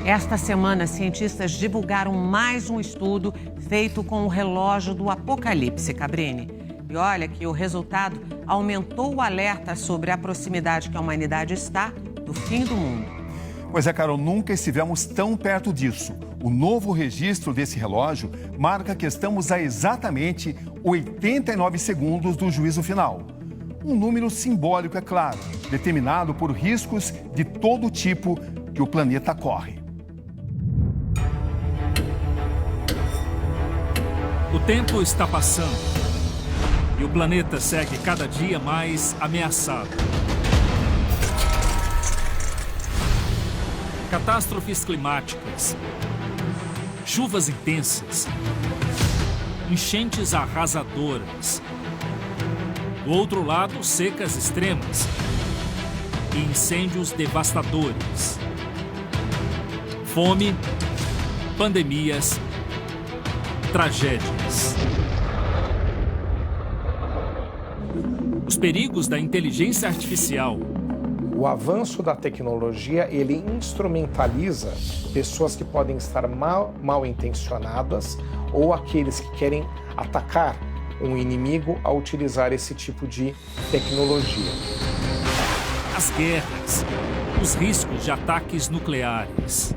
Esta semana, cientistas divulgaram mais um estudo feito com o relógio do Apocalipse, Cabrini. E olha que o resultado aumentou o alerta sobre a proximidade que a humanidade está do fim do mundo. Pois é, Carol, nunca estivemos tão perto disso. O novo registro desse relógio marca que estamos a exatamente 89 segundos do juízo final. Um número simbólico, é claro, determinado por riscos de todo tipo que o planeta corre. O tempo está passando e o planeta segue cada dia mais ameaçado. Catástrofes climáticas, chuvas intensas, enchentes arrasadoras. Do outro lado, secas extremas e incêndios devastadores. Fome, pandemias, tragédias. Os perigos da inteligência artificial. O avanço da tecnologia, ele instrumentaliza pessoas que podem estar mal intencionadas ou aqueles que querem atacar um inimigo a utilizar esse tipo de tecnologia. As guerras, os riscos de ataques nucleares.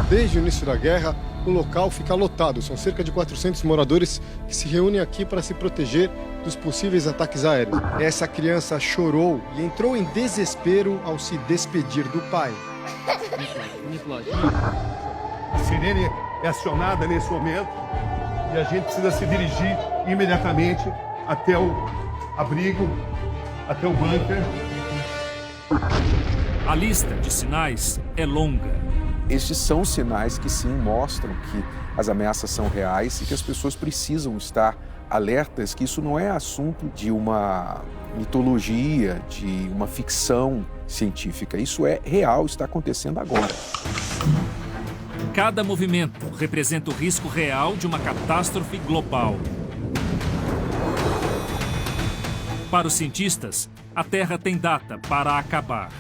Desde o início da guerra, o local fica lotado. São cerca de 400 moradores que se reúnem aqui para se proteger dos possíveis ataques aéreos. Essa criança chorou e entrou em desespero ao se despedir do pai. A sirene é acionada nesse momento e a gente precisa se dirigir imediatamente até o abrigo, até o bunker. A lista de sinais é longa. Estes são sinais que sim mostram que as ameaças são reais e que as pessoas precisam estar alertas, que isso não é assunto de uma mitologia, de uma ficção científica. Isso é real, está acontecendo agora. Cada movimento representa o risco real de uma catástrofe global. Para os cientistas, a Terra tem data para acabar.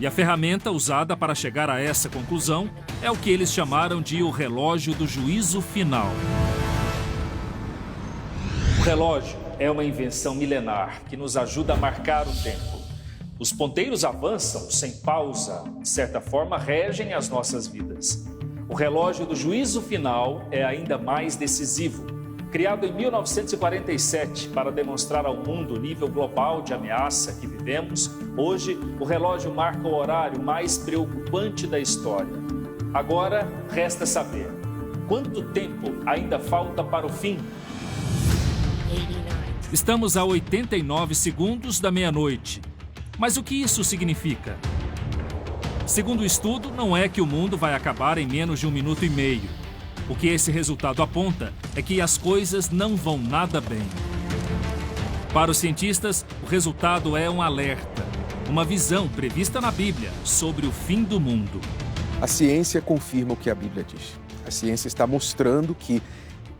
E a ferramenta usada para chegar a essa conclusão é o que eles chamaram de o relógio do juízo final. O relógio é uma invenção milenar que nos ajuda a marcar o tempo. Os ponteiros avançam sem pausa, de certa forma regem as nossas vidas. O relógio do juízo final é ainda mais decisivo. Criado em 1947 para demonstrar ao mundo o nível global de ameaça que vivemos, hoje o relógio marca o horário mais preocupante da história. Agora, resta saber, quanto tempo ainda falta para o fim? Estamos a 89 segundos da meia-noite. Mas o que isso significa? Segundo o estudo, não é que o mundo vai acabar em menos de 1 minuto e meio. O que esse resultado aponta é que as coisas não vão nada bem. Para os cientistas, o resultado é um alerta, uma visão prevista na Bíblia sobre o fim do mundo. A ciência confirma o que a Bíblia diz. A ciência está mostrando que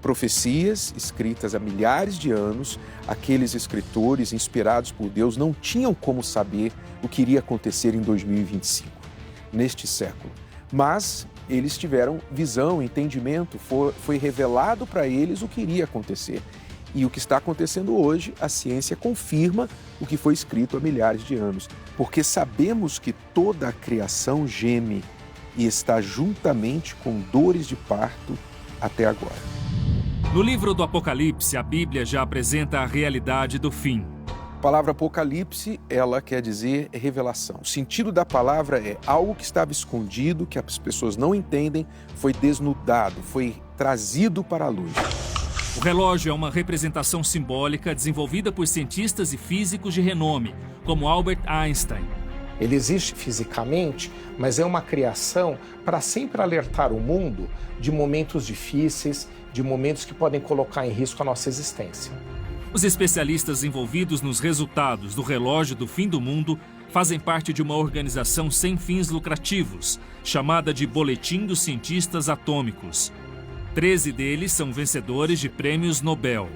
profecias escritas há milhares de anos, aqueles escritores inspirados por Deus não tinham como saber o que iria acontecer em 2025, neste século. Mas eles tiveram visão, entendimento, foi revelado para eles o que iria acontecer. E o que está acontecendo hoje, a ciência confirma o que foi escrito há milhares de anos. Porque sabemos que toda a criação geme e está juntamente com dores de parto até agora. No livro do Apocalipse, a Bíblia já apresenta a realidade do fim. A palavra Apocalipse, ela quer dizer revelação. O sentido da palavra é algo que estava escondido, que as pessoas não entendem, foi desnudado, foi trazido para a luz. O relógio é uma representação simbólica desenvolvida por cientistas e físicos de renome, como Albert Einstein. Ele existe fisicamente, mas é uma criação para sempre alertar o mundo de momentos difíceis, de momentos que podem colocar em risco a nossa existência. Os especialistas envolvidos nos resultados do relógio do fim do mundo fazem parte de uma organização sem fins lucrativos, chamada de Boletim dos Cientistas Atômicos. 13 deles são vencedores de prêmios Nobel.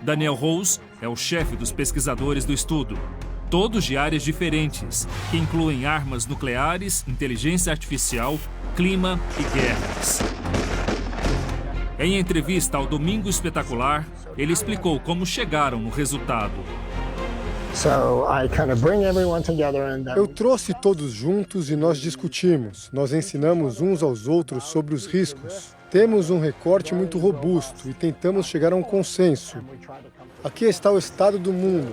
Daniel Rose é o chefe dos pesquisadores do estudo. todos de áreas diferentes, que incluem armas nucleares, inteligência artificial, clima e guerras. Em entrevista ao Domingo Espetacular, ele explicou como chegaram no resultado. Eu trouxe todos juntos e nós discutimos. Nós ensinamos uns aos outros sobre os riscos. Temos um recorte muito robusto e tentamos chegar a um consenso. Aqui está o estado do mundo.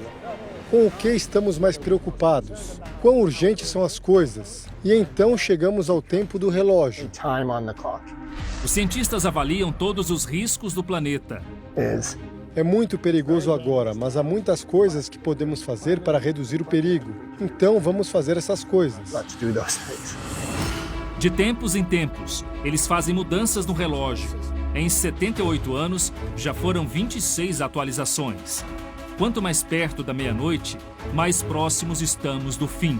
Com o que estamos mais preocupados? Quão urgentes são as coisas? E então chegamos ao tempo do relógio. Os cientistas avaliam todos os riscos do planeta. É muito perigoso agora, mas há muitas coisas que podemos fazer para reduzir o perigo. Então vamos fazer essas coisas. De tempos em tempos, eles fazem mudanças no relógio. Em 78 anos, já foram 26 atualizações. Quanto mais perto da meia-noite, mais próximos estamos do fim.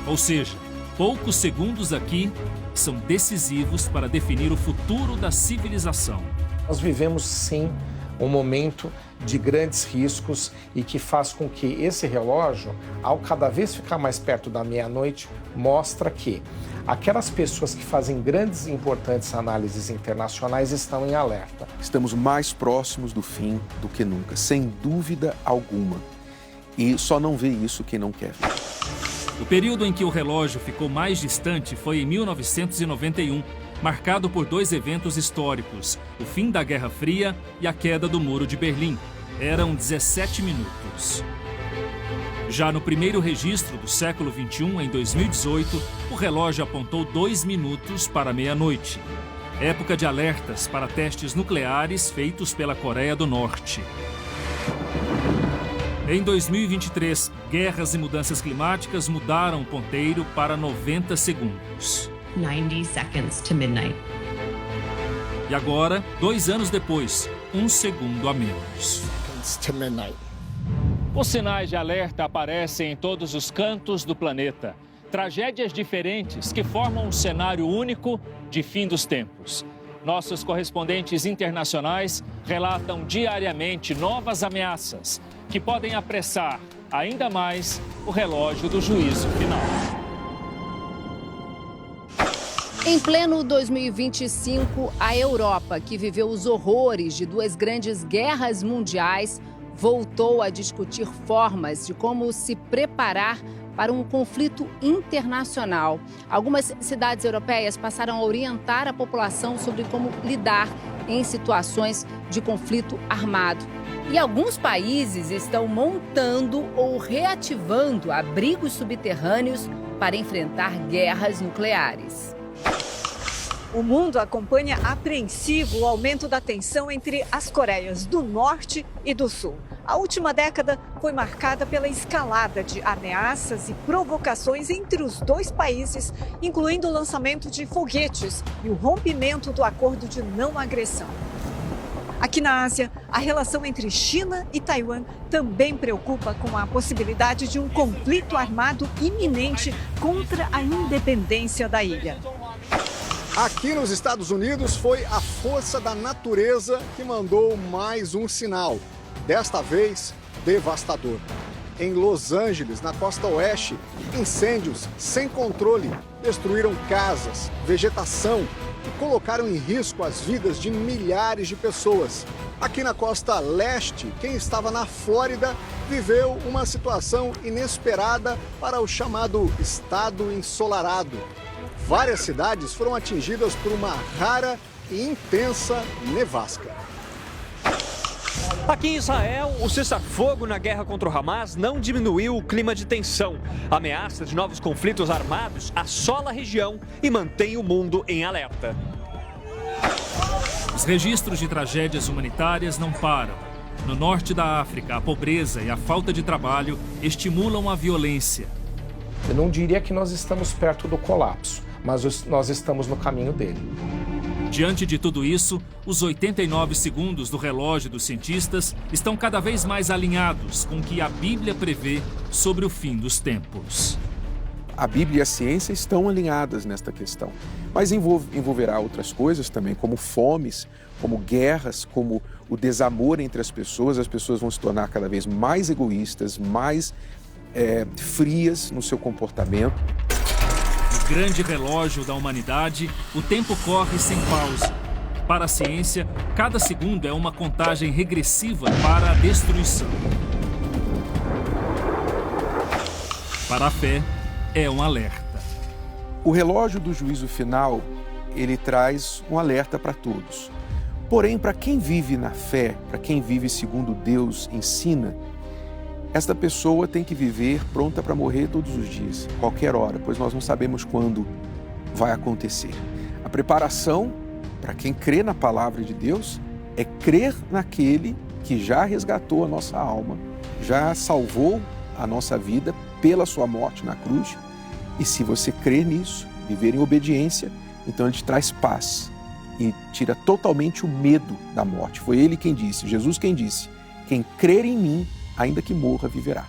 Ou seja, poucos segundos aqui são decisivos para definir o futuro da civilização. Nós vivemos, sim, um momento de grandes riscos e que faz com que esse relógio, ao cada vez ficar mais perto da meia-noite, mostra que aquelas pessoas que fazem grandes e importantes análises internacionais estão em alerta. Estamos mais próximos do fim do que nunca, sem dúvida alguma. E só não vê isso quem não quer ver. O período em que o relógio ficou mais distante foi em 1991, marcado por dois eventos históricos, o fim da Guerra Fria e a queda do Muro de Berlim. Eram 17 minutos. Já no primeiro registro do século XXI, em 2018, o relógio apontou 2 minutos para meia-noite. Época de alertas para testes nucleares feitos pela Coreia do Norte. Em 2023, guerras e mudanças climáticas mudaram o ponteiro para 90 segundos. 90 seconds to midnight. E agora, 2 anos depois, 1 segundo a menos. Os sinais de alerta aparecem em todos os cantos do planeta. Tragédias diferentes que formam um cenário único de fim dos tempos. Nossos correspondentes internacionais relatam diariamente novas ameaças que podem apressar ainda mais o relógio do juízo final. Em pleno 2025, a Europa, que viveu os horrores de 2 grandes guerras mundiais, voltou a discutir formas de como se preparar para um conflito internacional. Algumas cidades europeias passaram a orientar a população sobre como lidar em situações de conflito armado. E alguns países estão montando ou reativando abrigos subterrâneos para enfrentar guerras nucleares. O mundo acompanha apreensivo o aumento da tensão entre as Coreias do Norte e do Sul. A última década foi marcada pela escalada de ameaças e provocações entre os 2 países, incluindo o lançamento de foguetes e o rompimento do acordo de não agressão. Aqui na Ásia, a relação entre China e Taiwan também preocupa com a possibilidade de um conflito armado iminente contra a independência da ilha. Aqui nos Estados Unidos foi a força da natureza que mandou mais um sinal, desta vez devastador. Em Los Angeles, na costa oeste, incêndios sem controle destruíram casas, vegetação e colocaram em risco as vidas de milhares de pessoas. Aqui na costa leste, quem estava na Flórida viveu uma situação inesperada para o chamado estado ensolarado. Várias cidades foram atingidas por uma rara e intensa nevasca. Aqui em Israel, o cessar-fogo na guerra contra o Hamas não diminuiu o clima de tensão. A ameaça de novos conflitos armados assola a região e mantém o mundo em alerta. Os registros de tragédias humanitárias não param. No norte da África, a pobreza e a falta de trabalho estimulam a violência. Eu não diria que nós estamos perto do colapso, mas nós estamos no caminho dele. Diante de tudo isso, os 89 segundos do relógio dos cientistas estão cada vez mais alinhados com o que a Bíblia prevê sobre o fim dos tempos. A Bíblia e a ciência estão alinhadas nesta questão, mas envolverá outras coisas também, como fomes, como guerras, como o desamor entre as pessoas vão se tornar cada vez mais egoístas, mais frias no seu comportamento. No grande relógio da humanidade, o tempo corre sem pausa. Para a ciência, cada segundo é uma contagem regressiva para a destruição. Para a fé, é um alerta. O relógio do juízo final, ele traz um alerta para todos. Porém, para quem vive na fé, para quem vive segundo Deus ensina, esta pessoa tem que viver pronta para morrer todos os dias, qualquer hora, pois nós não sabemos quando vai acontecer. A preparação, para quem crê na palavra de Deus, é crer naquele que já resgatou a nossa alma, já salvou a nossa vida pela sua morte na cruz. E se você crer nisso, viver em obediência, então ele te traz paz e tira totalmente o medo da morte. Foi ele quem disse, Jesus quem disse, quem crer em mim, ainda que morra, viverá.